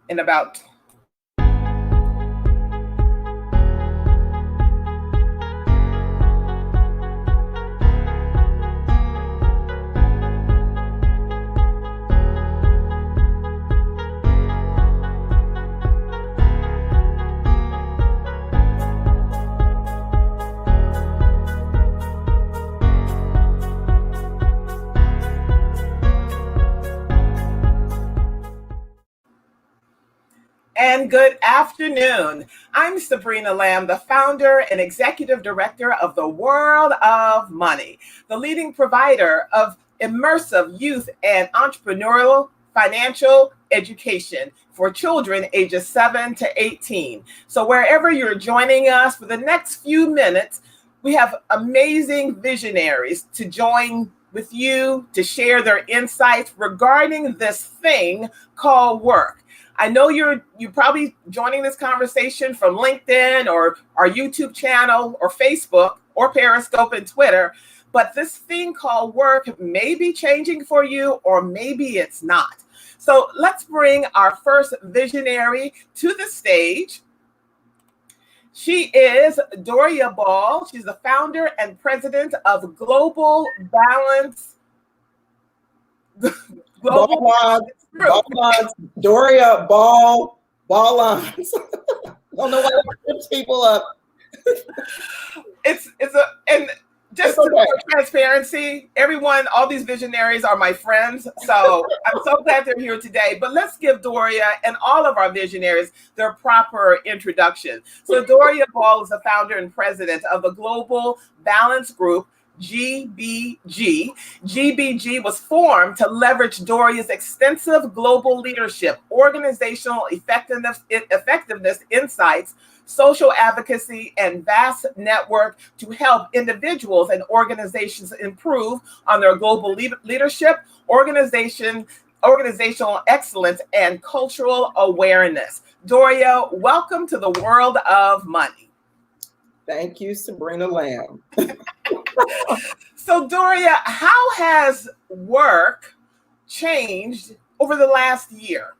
in about and good afternoon. I'm Sabrina Lamb, the founder and executive director of the World of Money, the leading provider of immersive youth and entrepreneurial financial education for children ages 7 to 18. So wherever you're joining us for the next few minutes, we have amazing visionaries to join with you to share their insights regarding this thing called work. I know you're probably joining this conversation from LinkedIn or our YouTube channel or Facebook or Periscope and Twitter, but this thing called work may be changing for you or maybe it's not. So let's bring our first visionary to the stage. She is Doria Ball. She's the founder and president of Global Ballance. Ballance, Doria Ball, Ballance. Don't know why that trips people up. And just for transparency, everyone, all these visionaries are my friends. So I'm so glad they're here today. But let's give Doria and all of our visionaries their proper introduction. So Doria Ball is the founder and president of the Global Ballance Group, GBG. GBG was formed to leverage Doria's extensive global leadership, organizational effectiveness, insights, social advocacy, and vast network to help individuals and organizations improve on their global leadership, organizational excellence, and cultural awareness. Doria, welcome to the World of Money. Thank you, Sabrina Lamb. So, Doria, how has work changed over the last year?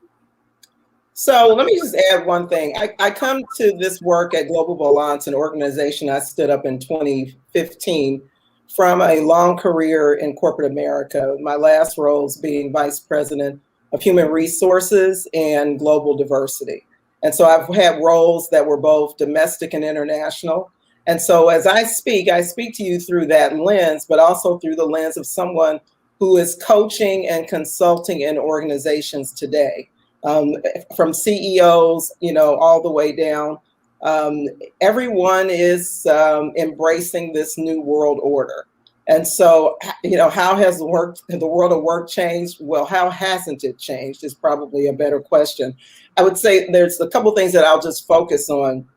So let me just add one thing. I come to this work at Global Ballance, an organization I stood up in 2015 from a long career in corporate America. My last roles being vice president of human resources and global diversity. And so I've had roles that were both domestic and international. And so as I speak to you through that lens, but also through the lens of someone who is coaching and consulting in organizations today, from CEOs, all the way down. Everyone is embracing this new world order. And so, how has the world of work changed? Well, how hasn't it changed is probably a better question. I would say there's a couple things that I'll just focus on.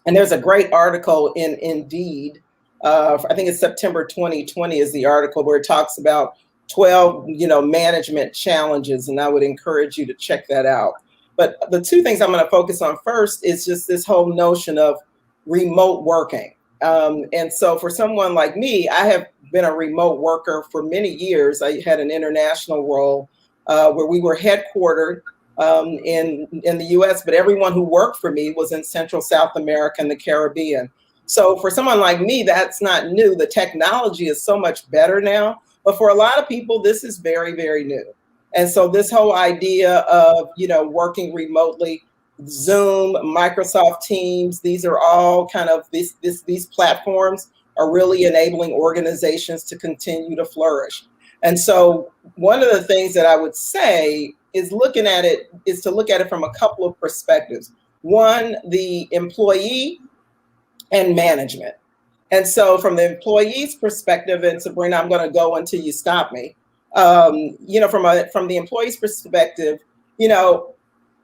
And there's a great article in Indeed, I think it's September 2020 is the article where it talks about 12, management challenges, and I would encourage you to check that out. But the two things I'm going to focus on first is just this whole notion of remote working. And so for someone like me, I have been a remote worker for many years. I had an international role where we were headquartered in the US, but everyone who worked for me was in Central South America and the Caribbean. So for someone like me, that's not new. The technology is so much better now, but for a lot of people, this is very, very new. And so this whole idea of, working remotely, Zoom, Microsoft Teams, these are all kind of these platforms are really enabling organizations to continue to flourish. And so one of the things that I would say is to look at it from a couple of perspectives. One, the employee and management. And so from the employee's perspective, and Sabrina, I'm going to go until you stop me. From the employee's perspective,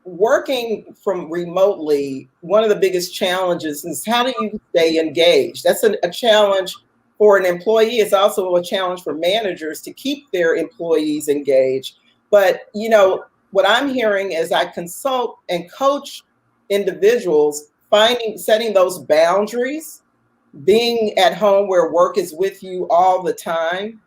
working from remotely, one of the biggest challenges is how do you stay engaged? That's a challenge for an employee. It's also a challenge for managers to keep their employees engaged. But, what I'm hearing as I consult and coach individuals, setting those boundaries, being at home where work is with you all the time,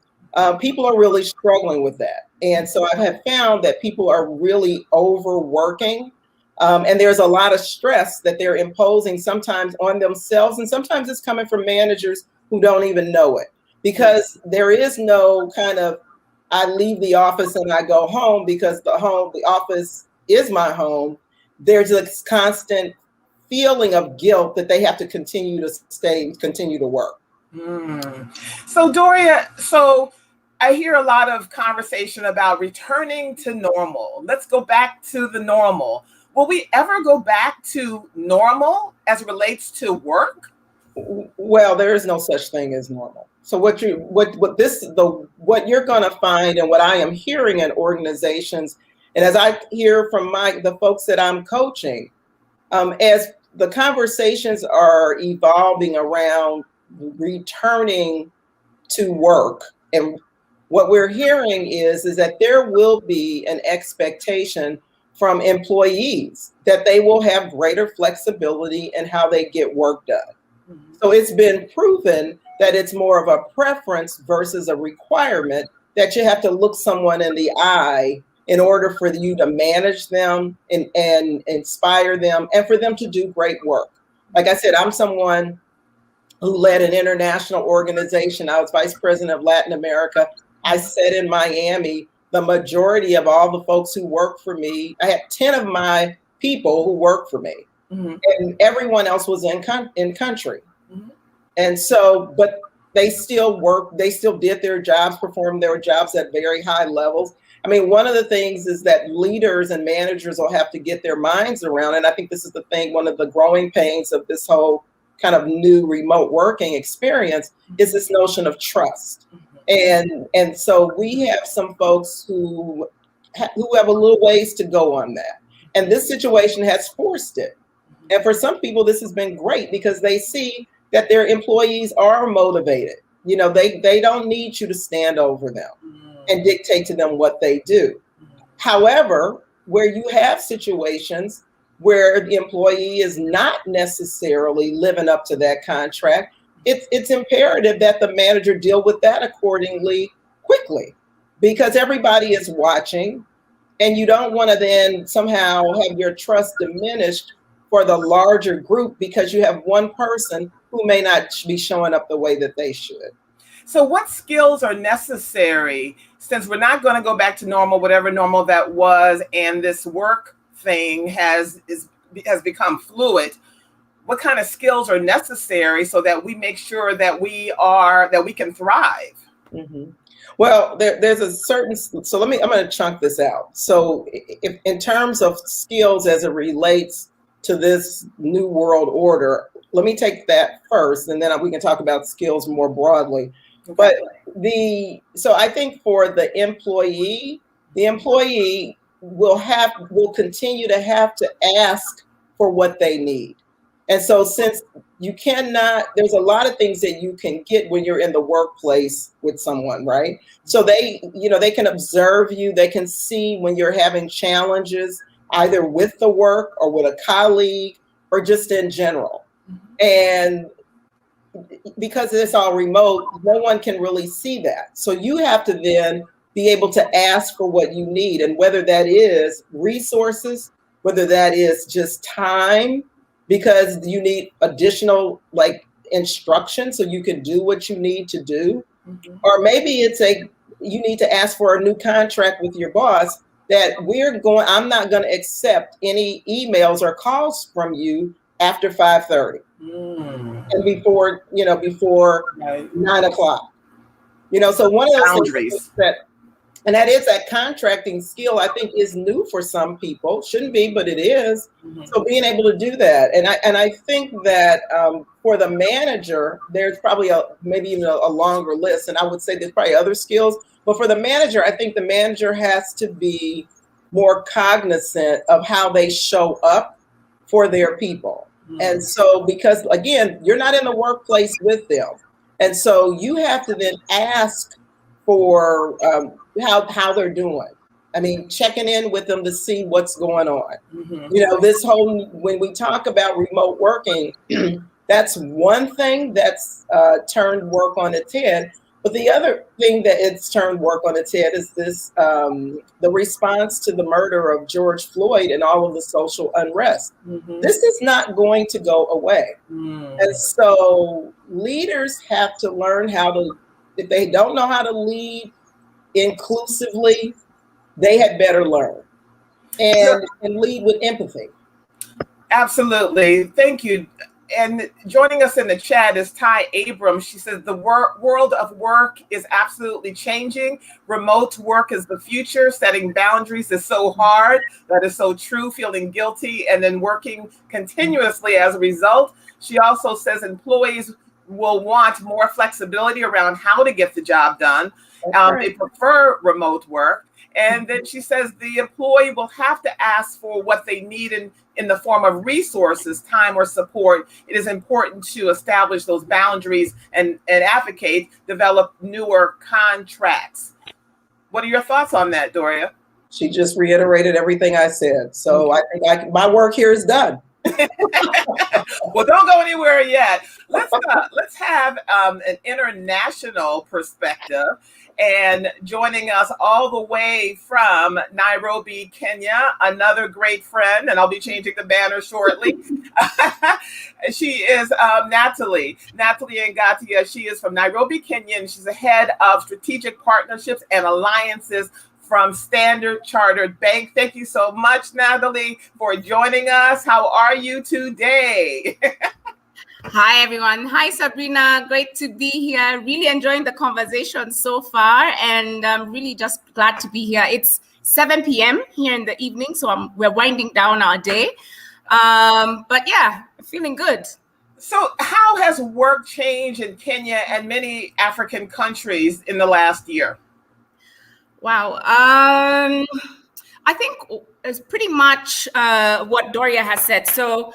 people are really struggling with that. And so I have found that people are really overworking And there's a lot of stress that they're imposing sometimes on themselves. And sometimes it's coming from managers who don't even know it, because there is no kind of, I leave the office and I go home because the office is my home. There's this constant feeling of guilt that they have to continue to work. So Doria, I hear a lot of conversation about returning to normal. Let's go back to the normal. Will we ever go back to normal as it relates to work? Well, there is no such thing as normal. So what you're going to find, and what I am hearing in organizations, and as I hear from the folks that I'm coaching, as the conversations are evolving around returning to work, and what we're hearing is that there will be an expectation from employees that they will have greater flexibility in how they get work done. Mm-hmm. So it's been proven that it's more of a preference versus a requirement, that you have to look someone in the eye in order for you to manage them and inspire them and for them to do great work. Like I said, I'm someone who led an international organization. I was vice president of Latin America. I said in Miami, the majority of all the folks who work for me, I had 10 of my people who work for me, mm-hmm. and everyone else was in country. Mm-hmm. And so, but they still work, they still did their jobs, performed their jobs at very high levels. I mean, one of the things is that leaders and managers will have to get their minds around, and I think this is the thing, one of the growing pains of this whole kind of new remote working experience is this notion of trust. And so we have some folks who have a little ways to go on that. And this situation has forced it. And for some people, this has been great because they see that their employees are motivated. You know, they don't need you to stand over them and dictate to them what they do. However, where you have situations where the employee is not necessarily living up to that contract, it's imperative that the manager deal with that accordingly quickly, because everybody is watching, and you don't want to then somehow have your trust diminished for the larger group because you have one person who may not be showing up the way that they should. So what skills are necessary, since we're not going to go back to normal, whatever normal that was, and this work thing has become fluid? What kind of skills are necessary so that we make sure that we can thrive? Mm-hmm. Well, there's a certain, so I'm going to chunk this out. So if, in terms of skills as it relates to this new world order, let me take that first, and then we can talk about skills more broadly. Okay. But so I think for the employee will continue to have to ask for what they need. And so since you cannot, there's a lot of things that you can get when you're in the workplace with someone, right? So they can observe you, they can see when you're having challenges, either with the work or with a colleague or just in general. And because it's all remote, no one can really see that. So you have to then be able to ask for what you need, and whether that is resources, whether that is just time, because you need additional instruction so you can do what you need to do. Mm-hmm. Or maybe you need to ask for a new contract with your boss that I'm not going to accept any emails or calls from you after 5:30 and before 9 o'clock. So one of those boundaries that is that contracting skill, I think, is new for some people. Shouldn't be, but it is. Mm-hmm. So being able to do that, and I think that for the manager, there's probably maybe even a longer list, and I would say there's probably other skills. But for the manager, I think the manager has to be more cognizant of how they show up for their people. Mm-hmm. And so, because again, you're not in the workplace with them, and so you have to then ask for how they're doing. I mean, checking in with them to see what's going on. Mm-hmm. This whole, when we talk about remote working, that's one thing that's turned work on its head. But the other thing that it's turned work on its head is this, the response to the murder of George Floyd and all of the social unrest. Mm-hmm. This is not going to go away. Mm. And so leaders have to learn how to, if they don't know how to lead inclusively, they had better learn and lead with empathy. Absolutely. Thank you. And joining us in the chat is Ty Abrams. She says the world of work is absolutely changing. Remote work is the future. Setting boundaries is so hard. That is so true. Feeling guilty and then working continuously as a result. She also says employees will want more flexibility around how to get the job done. They prefer remote work. And then she says the employee will have to ask for what they need in the form of resources, time, or support. It is important to establish those boundaries and advocate, develop newer contracts. What are your thoughts on that, Doria? She just reiterated everything I said. So I think my work here is done. Well, don't go anywhere yet. Let's have an international perspective. And joining us all the way from Nairobi, Kenya, another great friend, and I'll be changing the banner shortly. She is Nathalie Ngatia. She is from Nairobi, Kenya, and she's the head of strategic partnerships and alliances from Standard Chartered Bank. Thank you so much, Nathalie, for joining us. How are you today? Hi, everyone. Hi, Sabrina. Great to be here. Really enjoying the conversation so far, and I'm really just glad to be here. It's 7 p.m. here in the evening, so we're winding down our day. But yeah, feeling good. So how has work changed in Kenya and many African countries in the last year? Wow. I think it's pretty much what Doria has said. So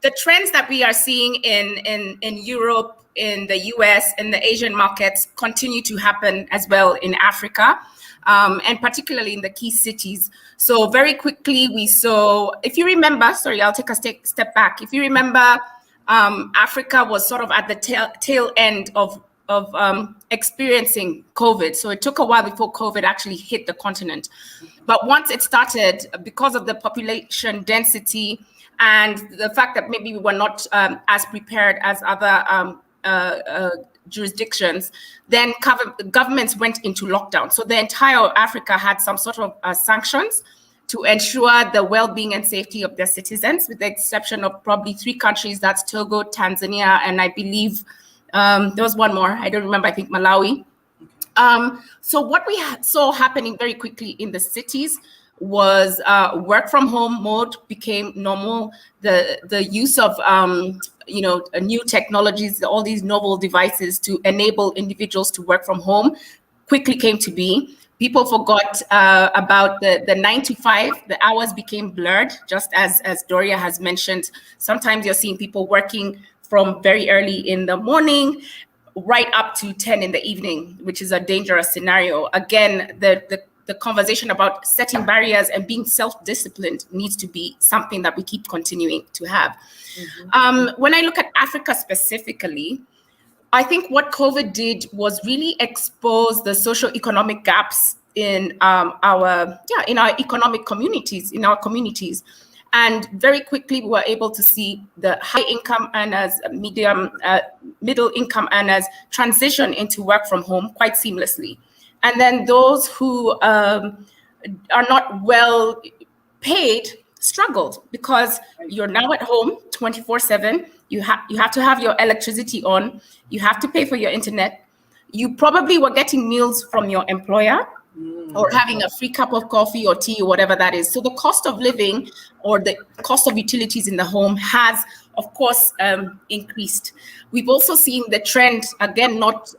the trends that we are seeing in Europe, in the US, in the Asian markets continue to happen as well in Africa, and particularly in the key cities. So very quickly we saw, if you remember, sorry, I'll take a step back. If you remember, Africa was sort of at the tail end of experiencing COVID. So it took a while before COVID actually hit the continent. But once it started, because of the population density and the fact that maybe we were not as prepared as other jurisdictions, then governments went into lockdown. So the entire Africa had some sort of sanctions to ensure the well-being and safety of their citizens, with the exception of probably 3 countries, that's Togo, Tanzania, and I believe there was one more, I don't remember, I think Malawi. So what we saw happening very quickly in the cities was work from home mode became normal. The use of new technologies, all these novel devices to enable individuals to work from home quickly came to be. People forgot about the 9 to 5. The hours became blurred, just as Doria has mentioned. Sometimes you're seeing people working from very early in the morning right up to 10 in the evening, which is a dangerous scenario. Again, the conversation about setting barriers and being self-disciplined needs to be something that we keep continuing to have. When I look at Africa specifically, I think what COVID did was really expose the socio-economic gaps in our economic communities, in our communities. And very quickly, we were able to see the high income earners, middle income earners transition into work from home quite seamlessly. And then those who are not well paid struggled, because you're now at home 24/7. You have to have your electricity on. You have to pay for your internet. You probably were getting meals from your employer, or having a free cup of coffee or tea or whatever that is. So the cost of living or the cost of utilities in the home has, of course, increased. We've also seen the trend, again, not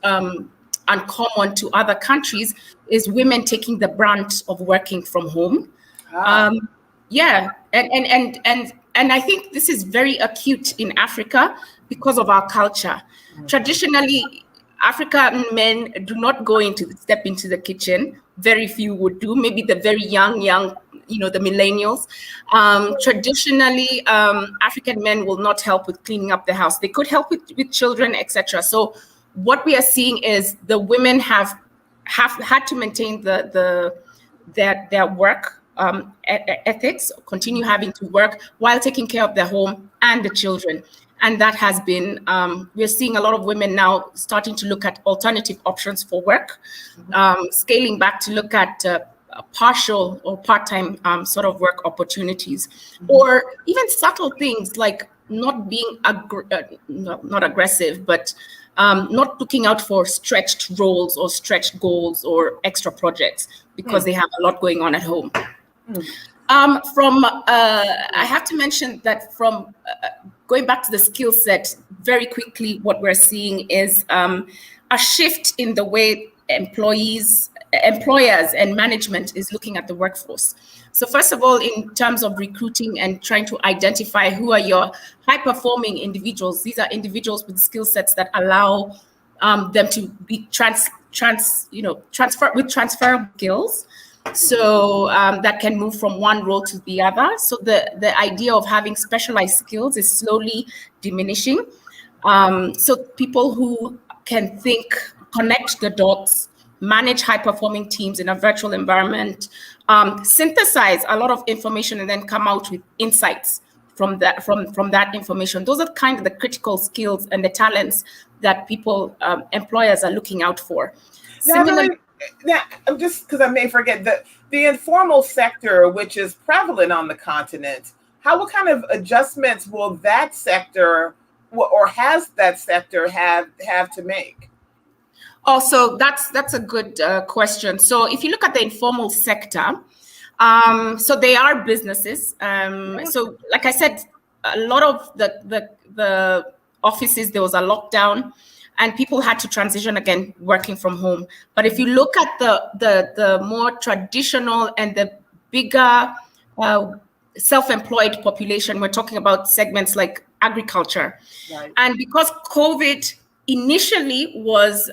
uncommon to other countries, is women taking the brunt of working from home. And I think this is very acute in Africa because of our culture. Traditionally, African men do not step into the kitchen. Very few would do. Maybe the very young, the millennials. Traditionally, African men will not help with cleaning up the house. They could help with children, etc. So what we are seeing is the women have had to maintain their work ethics, continue having to work while taking care of their home and the children. And that has been, we're seeing a lot of women now starting to look at alternative options for work, scaling back to look at partial or part-time sort of work opportunities, or even subtle things like not being not aggressive, but not looking out for stretched roles or stretched goals or extra projects because they have a lot going on at home. I have to mention that from going back to the skill set very quickly, what we're seeing is a shift in the way employers and management is looking at the workforce. So first of all, in terms of recruiting and trying to identify who are your high-performing individuals, these are individuals with skill sets that allow them to be transferable skills. So that can move from one role to the other. So the idea of having specialized skills is slowly diminishing. So people who can think, connect the dots, manage high-performing teams in a virtual environment, synthesize a lot of information, and then come out with insights from that information. Those are kind of the critical skills and the talents that employers are looking out for. Now, I'm just because I may forget the informal sector, which is prevalent on the continent. What kind of adjustments will that sector, or has that sector have to make? Oh, so that's a good question. So if you look at the informal sector, so they are businesses. So like I said, a lot of the offices, there was a lockdown, and people had to transition again, working from home. But if you look at the more traditional and the bigger self-employed population, we're talking about segments like agriculture. Right. And because COVID initially was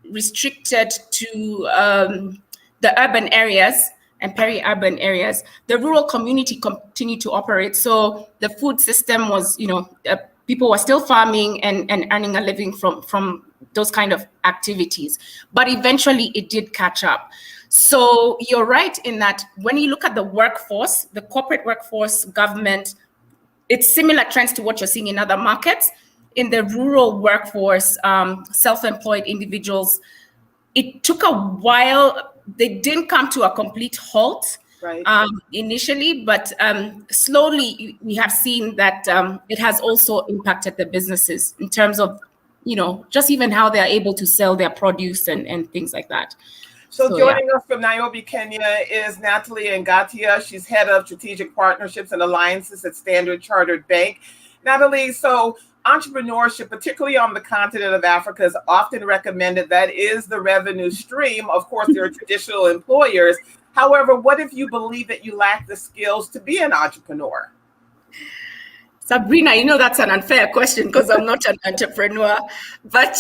restricted to the urban areas and peri-urban areas, the rural community continued to operate. So the food system was, people were still farming and earning a living from those kind of activities. But eventually it did catch up. So you're right in that when you look at the workforce, the corporate workforce, government, it's similar trends to what you're seeing in other markets. In the rural workforce, self-employed individuals, it took a while. They didn't come to a complete halt. Right. Initially, but slowly we have seen that it has also impacted the businesses in terms of, just even how they are able to sell their produce and things like that. So joining us from Nairobi, Kenya is Nathalie Ngatia. She's head of strategic partnerships and alliances at Standard Chartered Bank. Nathalie, so entrepreneurship, particularly on the continent of Africa, is often recommended. That is the revenue stream. Of course, there are traditional employers. However, what if you believe that you lack the skills to be an entrepreneur? Sabrina, that's an unfair question because I'm not an entrepreneur, but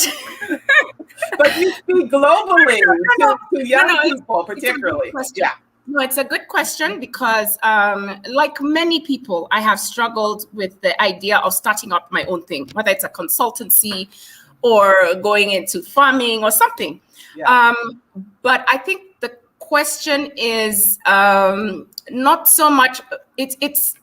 but you speak globally to young people, particularly. Yeah. No, it's a good question because like many people, I have struggled with the idea of starting up my own thing, whether it's a consultancy or going into farming or something. Yeah. But I think the question is not so much, it's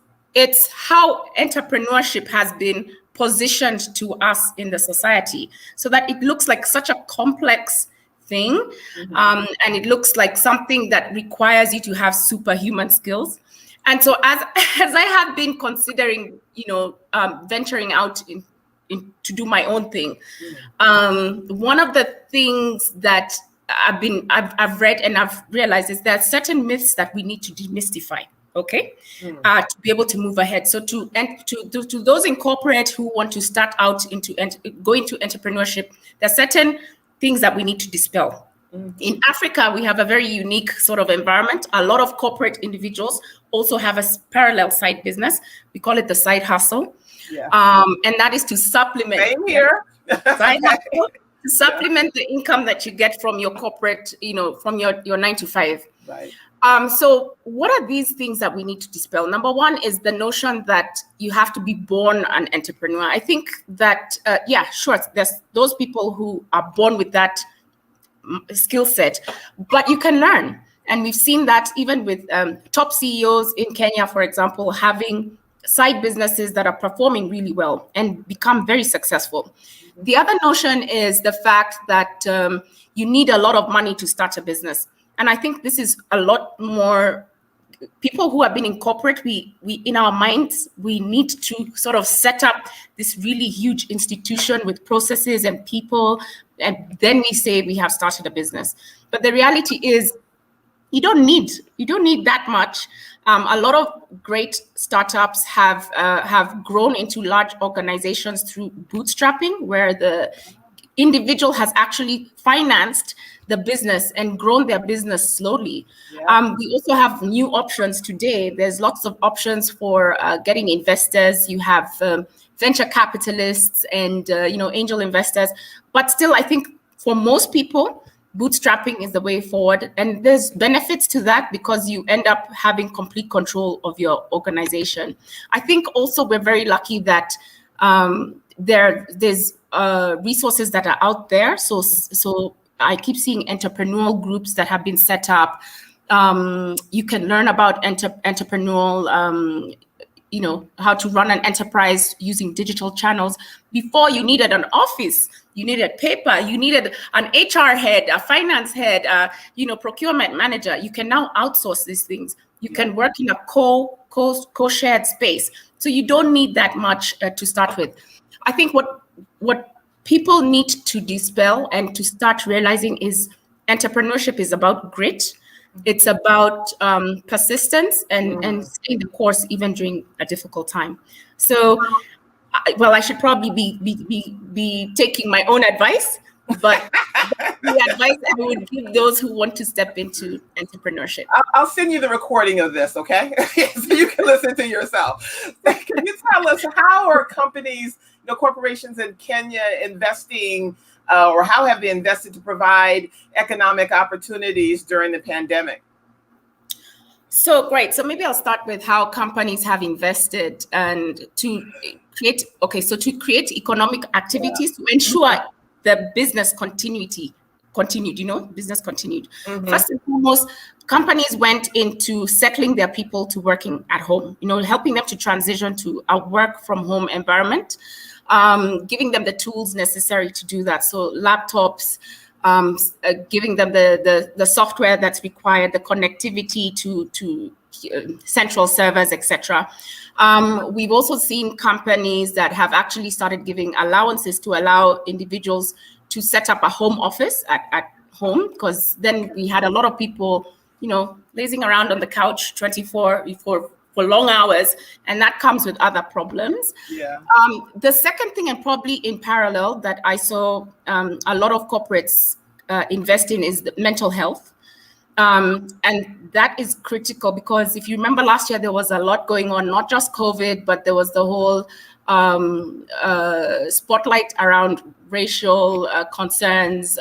how entrepreneurship has been positioned to us in the society so that it looks like such a complex thing, and it looks like something that requires you to have superhuman skills. And so as I have been considering, venturing out to do my own thing, one of the things that I've read and I've realized is there are certain myths that we need to demystify. Okay, to be able to move ahead. So to those in corporate who want to start out go into entrepreneurship, there are certain things that we need to dispel. In Africa, we have a very unique sort of environment. A lot of corporate individuals also have a parallel side business. We call it the side hustle. Yeah. And that is to supplement. Same here. Side hustle, to supplement the income that you get from your corporate, from your 9 to 5. Right. So what are these things that we need to dispel? Number one is the notion that you have to be born an entrepreneur. I think that, sure, there's those people who are born with that skill set, but you can learn. And we've seen that even with top CEOs in Kenya, for example, having side businesses that are performing really well and become very successful. The other notion is the fact that you need a lot of money to start a business. And I think this is a lot more people who have been in corporate, we in our minds, we need to sort of set up this really huge institution with processes and people, and then we say we have started a business. But the reality is you don't need that much. A lot of great startups have grown into large organizations through bootstrapping, where the individual has actually financed the business and grown their business slowly. Yeah. We also have new options today. There's lots of options for getting investors. You have venture capitalists and angel investors. But still, I think for most people, bootstrapping is the way forward. And there's benefits to that because you end up having complete control of your organization. I think also we're very lucky that there's resources that are out there. So I keep seeing entrepreneurial groups that have been set up. You can learn about entrepreneurial, how to run an enterprise using digital channels. Before, you needed an office, you needed paper, you needed an HR head, a finance head, procurement manager. You can now outsource these things. You can work in a co-shared space. So you don't need that much to start with. I think what people need to dispel and to start realizing is entrepreneurship is about grit. It's about persistence and staying the course even during a difficult time. So, I should probably be taking my own advice, but the advice I would give those who want to step into entrepreneurship. I'll send you the recording of this, okay? So you can listen to yourself. Can you tell us how are companies, corporations in Kenya investing or how have they invested to provide economic opportunities during the pandemic? So great. So maybe I'll start with how companies have invested and to create economic activities to ensure the business continued, business continued. Mm-hmm. First and foremost, companies went into settling their people to working at home, helping them to transition to a work from home environment. Giving them the tools necessary to do that. So laptops, giving them the software that's required, the connectivity to central servers, etc. We've also seen companies that have actually started giving allowances to allow individuals to set up a home office at home, because then we had a lot of people, lazing around on the couch 24 for long hours, and that comes with other problems. Yeah. The second thing, and probably in parallel, that I saw a lot of corporates invest in is the mental health. And that is critical because if you remember last year, there was a lot going on, not just COVID, but there was the whole spotlight around racial concerns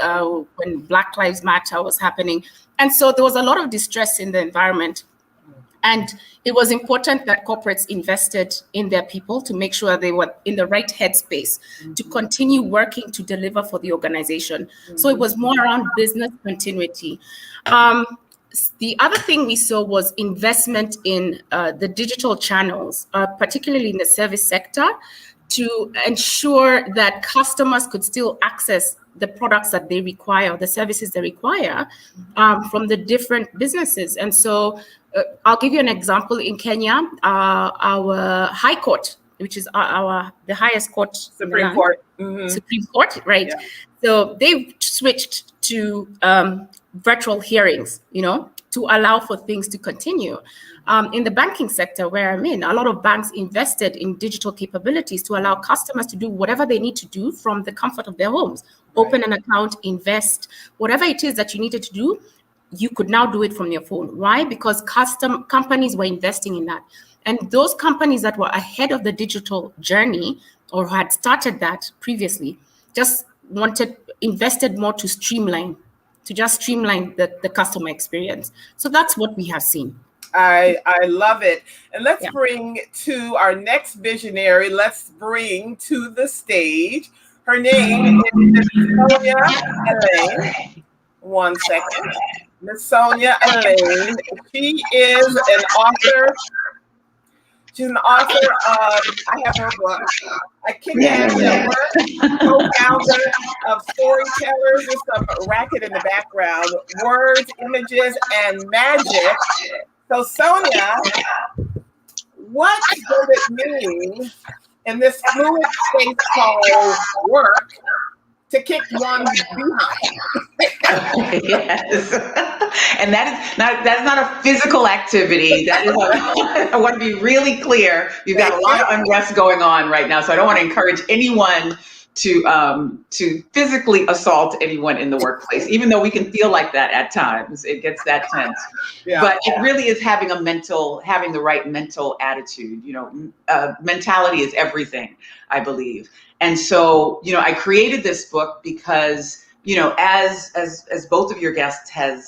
when Black Lives Matter was happening. And so there was a lot of distress in the environment. And it was important that corporates invested in their people to make sure they were in the right headspace to continue working to deliver for the organization. So it was more around business continuity. The other thing we saw was investment in the digital channels, particularly in the service sector, to ensure that customers could still access the products that they require, the services they require from the different businesses. And so I'll give you an example. In Kenya, our High Court, which is the highest court, Supreme Court, Supreme Court, right? Yeah. So they've switched to virtual hearings, to allow for things to continue. In the banking sector where I'm in, a lot of banks invested in digital capabilities to allow customers to do whatever they need to do from the comfort of their homes. Right. Open an account, invest, whatever it is that you needed to do, you could now do it from your phone. Why? Because companies were investing in that. And those companies that were ahead of the digital journey or had started that previously just invested more to streamline to just streamline the customer experience. So that's what we have seen. I love it. And let's bring to our next visionary, let's bring to the stage. Her name is Sonia Alleyne. One second. Miss Sonia Alleyne. She is an author. She's an author of, I have her book, A Kick-Ass at Work, co-founder of Storytellers. There's some racket in the background. Words, images, and magic. So Sonia, what does it mean in this fluid space called work to kick one's behind? Yes. And that's not a physical activity. That is I want to be really clear. You've got a lot of unrest going on right now. So I don't want to encourage anyone to physically assault anyone in the workplace, even though we can feel like that at times. It gets that tense. Yeah. But it really is having the right mental attitude. Mentality is everything, I believe. And so, I created this book because, as both of your guests have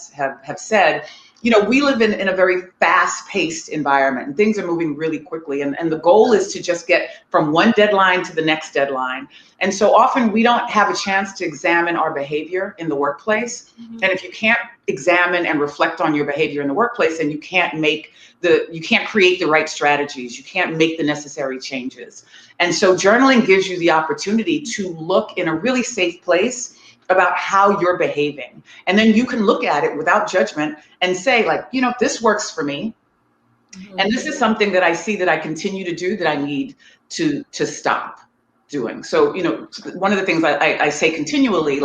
said, we live in a very fast-paced environment, and things are moving really quickly. And the goal is to just get from one deadline to the next deadline. And so often we don't have a chance to examine our behavior in the workplace. Mm-hmm. And if you can't examine and reflect on your behavior in the workplace, then you can't create the right strategies. You can't make the necessary changes. And so journaling gives you the opportunity to look in a really safe place about how you're behaving. And then you can look at it without judgment and say, this works for me. Mm-hmm. And this is something that I see that I continue to do that I need to stop doing. So, one of the things I say continually,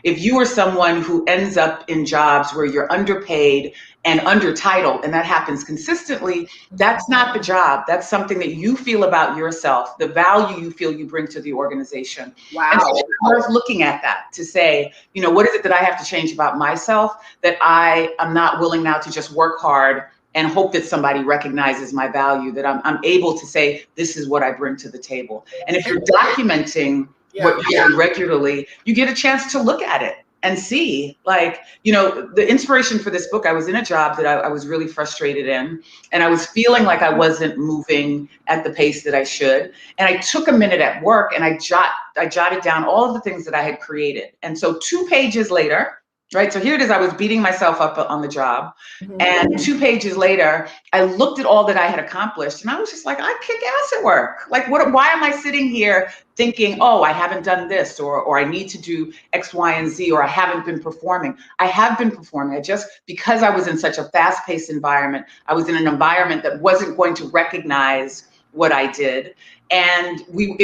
if you are someone who ends up in jobs where you're underpaid and undertitled, and that happens consistently, that's not the job. That's something that you feel about yourself, the value you feel you bring to the organization. Wow. And so it's worth looking at that to say, what is it that I have to change about myself that I am not willing now to just work hard and hope that somebody recognizes my value, that I'm able to say, this is what I bring to the table. And if you're documenting what you do regularly, you get a chance to look at it and see, the inspiration for this book, I was in a job that I was really frustrated in, and I was feeling like I wasn't moving at the pace that I should. And I took a minute at work and I jotted down all of the things that I had created. And so 2 pages later, right? So here it is, I was beating myself up on the job. Mm-hmm. And 2 pages later, I looked at all that I had accomplished and I was just like, I kick ass at work. Why am I sitting here thinking, oh, I haven't done this, or I need to do X, Y, and Z, or I haven't been performing. I have been performing. Because I was in such a fast-paced environment, I was in an environment that wasn't going to recognize what I did. And we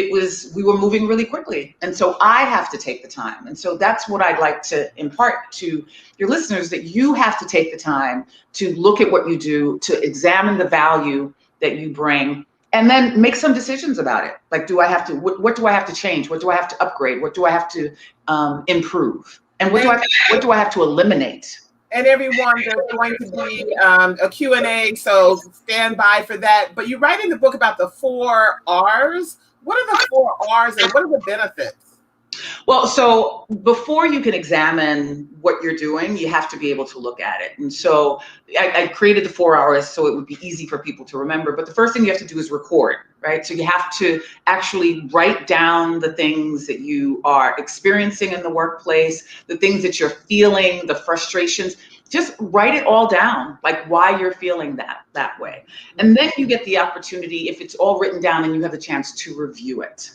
were moving really quickly. And so I have to take the time. And so that's what I'd like to impart to your listeners, that you have to take the time to look at what you do, to examine the value that you bring, and then make some decisions about it. What do I have to change? What do I have to upgrade? What do I have to improve? And what do I have to eliminate? And everyone, there's going to be a Q&A, so stand by for that. But you write in the book about the 4 R's. What are the 4 R's and what are the benefits? Well, so before you can examine what you're doing, you have to be able to look at it. And so I created the 4 R's so it would be easy for people to remember. But the first thing you have to do is record, right? So you have to actually write down the things that you are experiencing in the workplace, the things that you're feeling, the frustrations. Just write it all down, why you're feeling that way. And then you get the opportunity, if it's all written down, and you have a chance to review it.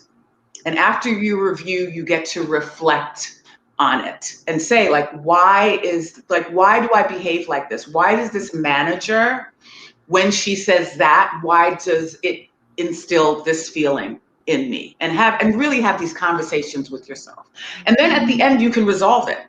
And after you review, you get to reflect on it and say, why do I behave like this? Why does this manager, when she says that, why does it instill this feeling in me? And really have these conversations with yourself. And then at the end, you can resolve it,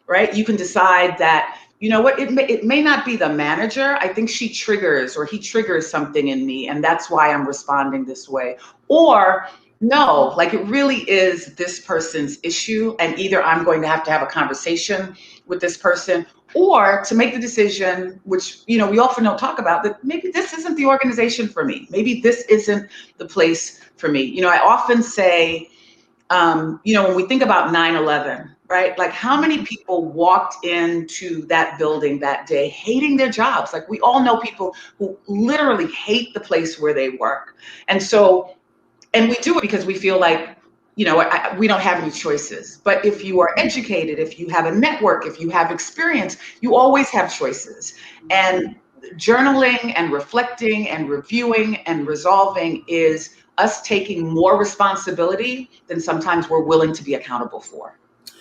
right? You can decide that, it may not be the manager. I think she triggers, or he triggers something in me, and that's why I'm responding this way. Or no, it really is this person's issue, and either I'm going to have a conversation with this person, or to make the decision, which, we often don't talk about, that maybe this isn't the organization for me. Maybe this isn't the place for me. I often say, when we think about 9/11, right? Like how many people walked into that building that day hating their jobs? Like we all know people who literally hate the place where they work. And we do it because we feel like, we don't have any choices. But if you are educated, if you have a network, if you have experience, you always have choices. And journaling and reflecting and reviewing and resolving is us taking more responsibility than sometimes we're willing to be accountable for.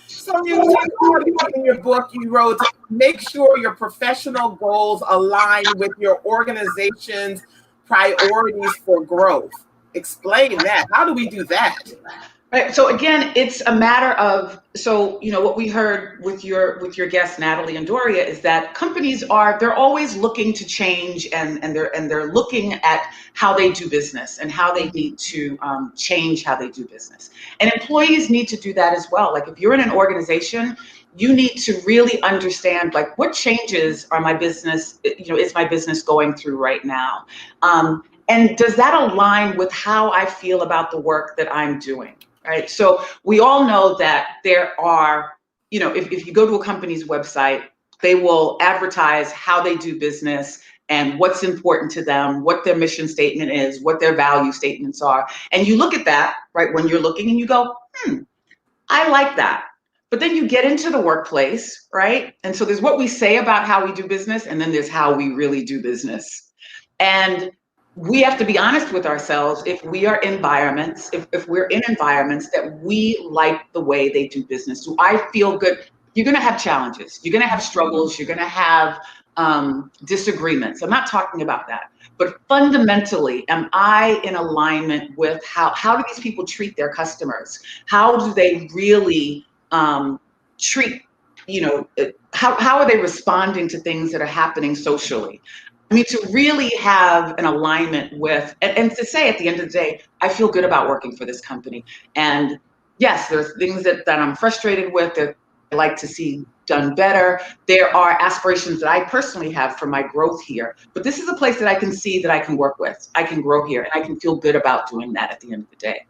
So you talked about in your book, you wrote, make sure your professional goals align with your organization's priorities for growth. Explain that. How do we do that? Right. So again, it's a matter of, what we heard with your guests, Nathalie and Doria, is that companies they're always looking to change and they're looking at how they do business and how they need to change how they do business. And employees need to do that as well. Like if you're in an organization, you need to really understand like what changes are my business, is my business going through right now? And does that align with how I feel about the work that I'm doing? Right. So we all know that there are, if you go to a company's website, they will advertise how they do business and what's important to them, what their mission statement is, what their value statements are. And you look at that, right, when you're looking and you go, I like that. But then you get into the workplace, right? And so there's what we say about how we do business, and then there's how we really do business. And we have to be honest with ourselves if we're in environments that we like the way they do business. Do I feel good? You're going to have challenges. You're going to have struggles. You're going to have disagreements. I'm not talking about that. But fundamentally, am I in alignment with how do these people treat their customers? How do they really treat, how are they responding to things that are happening socially? I mean, to really have an alignment with, and to say at the end of the day, I feel good about working for this company. And yes, there's things that I'm frustrated with that I like to see done better. There are aspirations that I personally have for my growth here. But this is a place that I can see that I can work with. I can grow here, and I can feel good about doing that at the end of the day.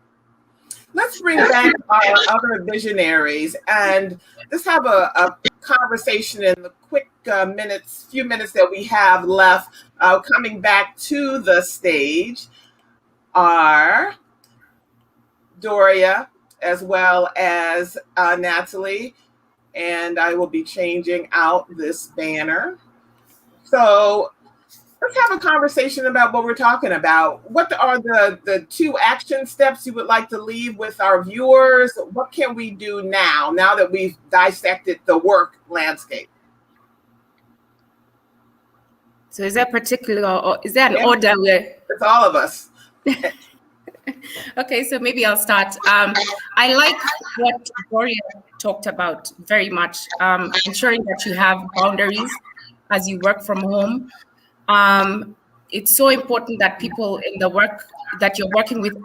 Let's bring back our other visionaries and let's have a conversation in the quick few minutes that we have left. Coming back to the stage are Doria as well as Nathalie, and I will be changing out this banner. So let's have a conversation about what we're talking about. What are the 2 action steps you would like to leave with our viewers? What can we do now that we've dissected the work landscape? So is there an order where? It's all of us. Okay, so maybe I'll start. I like what Doria talked about very much, ensuring that you have boundaries as you work from home. It's so important that people in the work that you're working with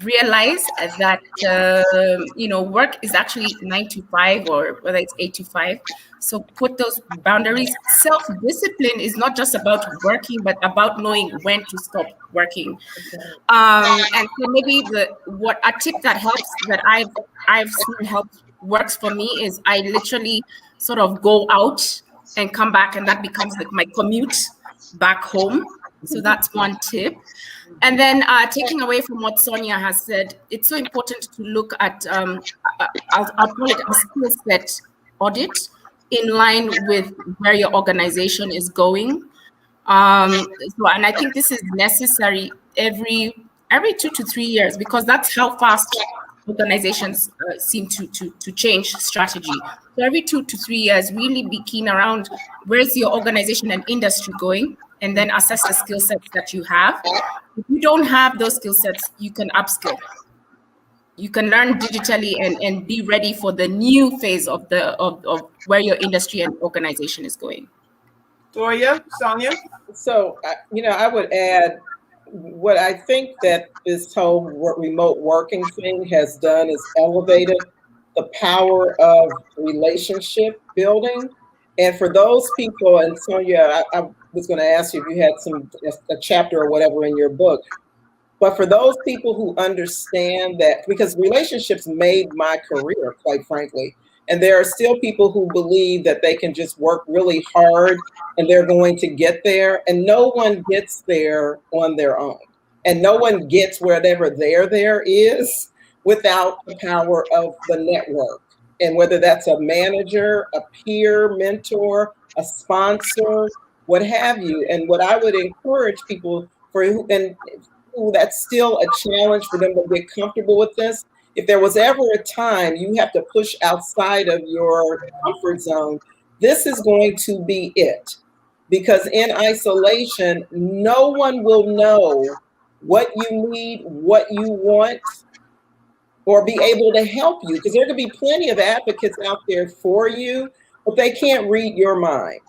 realize that, work is actually 9 to 5 or whether it's 8 to 5. So put those boundaries. Self-discipline is not just about working, but about knowing when to stop working. And so maybe a tip that helps that I've seen works for me is I literally sort of go out and come back, and that becomes like my commute back home. So that's one tip. And then taking away from what Sonia has said, it's so important to look at, I'll call it a skill set audit in line with where your organization is going. And I think this is necessary every 2 to 3 years, because that's how fast organizations seem to change strategy. So every 2 to 3 years, really be keen around where's your organization and industry going, and then assess the skill sets that you have. If you don't have those skill sets, you can upskill. You can learn digitally and be ready for the new phase of where your industry and organization is going. Doria, Sonia? So, I would add, what I think that this whole remote working thing has done is elevated the power of relationship building. And for those people, and Sonia, I was going to ask you if you had a chapter or whatever in your book, but for those people who understand that, because relationships made my career, quite frankly, And there are still people who believe that they can just work really hard and they're going to get there. And no one gets there on their own. And no one gets whatever there is without the power of the network. And whether that's a manager, a peer, mentor, a sponsor, what have you. And what I would encourage people who that's still a challenge for them to get comfortable with this. If there was ever a time you have to push outside of your comfort zone, this is going to be it. Because in isolation, no one will know what you need, what you want, or be able to help you. Because there could be plenty of advocates out there for you, but they can't read your mind.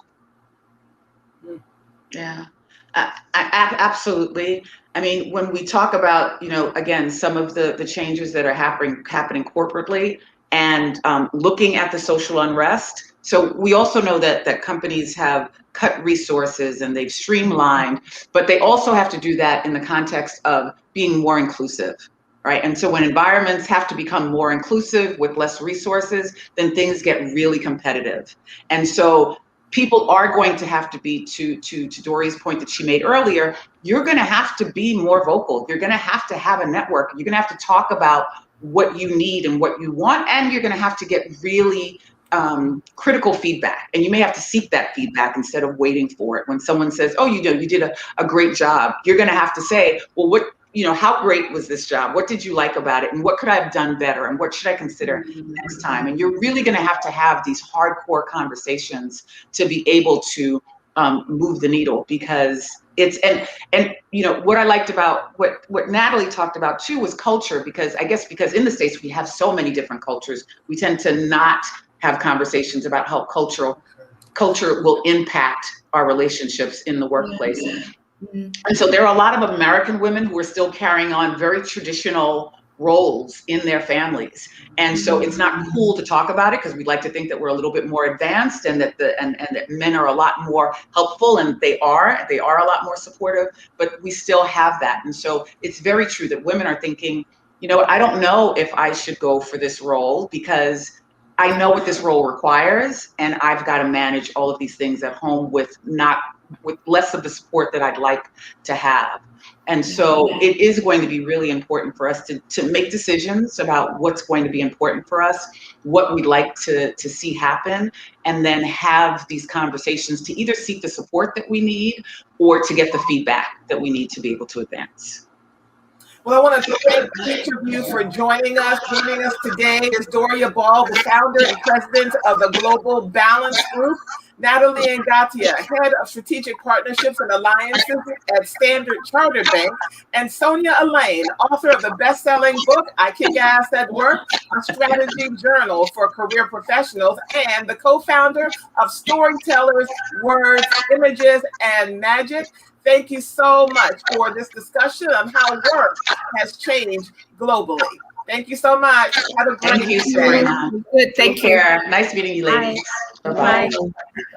Yeah, absolutely. I mean, when we talk about, again, some of the changes that are happening corporately and looking at the social unrest. So we also know that companies have cut resources and they've streamlined, but they also have to do that in the context of being more inclusive, right? And so when environments have to become more inclusive with less resources, then things get really competitive. And so people are going to have to be, to Doria's point that she made earlier, you're going to have to be more vocal. You're going to have a network. You're going to have to talk about what you need and what you want, and you're going to have to get really critical feedback. And you may have to seek that feedback instead of waiting for it. When someone says, oh, you did a great job, you're going to have to say, well, how great was this job? What did you like about it? And what could I have done better? And what should I consider next time? And you're really going to have these hardcore conversations to be able to move the needle, because it's, and what I liked about what Nathalie talked about too was culture, because in the States we have so many different cultures, we tend to not have conversations about how culture will impact our relationships in the workplace. And so there are a lot of American women who are still carrying on very traditional roles in their families. And so it's not cool to talk about it, because we'd like to think that we're a little bit more advanced and that that men are a lot more helpful, and they are a lot more supportive, but we still have that. And so it's very true that women are thinking, I don't know if I should go for this role, because I know what this role requires, and I've got to manage all of these things at home with less of the support that I'd like to have. And so it is going to be really important for us to make decisions about what's going to be important for us, what we'd like to see happen, and then have these conversations to either seek the support that we need or to get the feedback that we need to be able to advance. Well, I want to thank each of you for joining us. Joining us today is Doria Ball, the founder and president of the Global Ballance Group, Nathalie Ngatia, head of strategic partnerships and alliances at Standard Chartered Bank, and Sonia, Alleyne, author of the best-selling book, I Kick Ass at Work, a strategy journal for career professionals, and the co-founder of Storytellers, Words, Images, and Magic. Thank you so much for this discussion on how work has changed globally. Thank you so much. Have a great Thank you, Sonia. Good. Thank you. Take care. Nice meeting you, ladies. Bye. Bye-bye. Bye.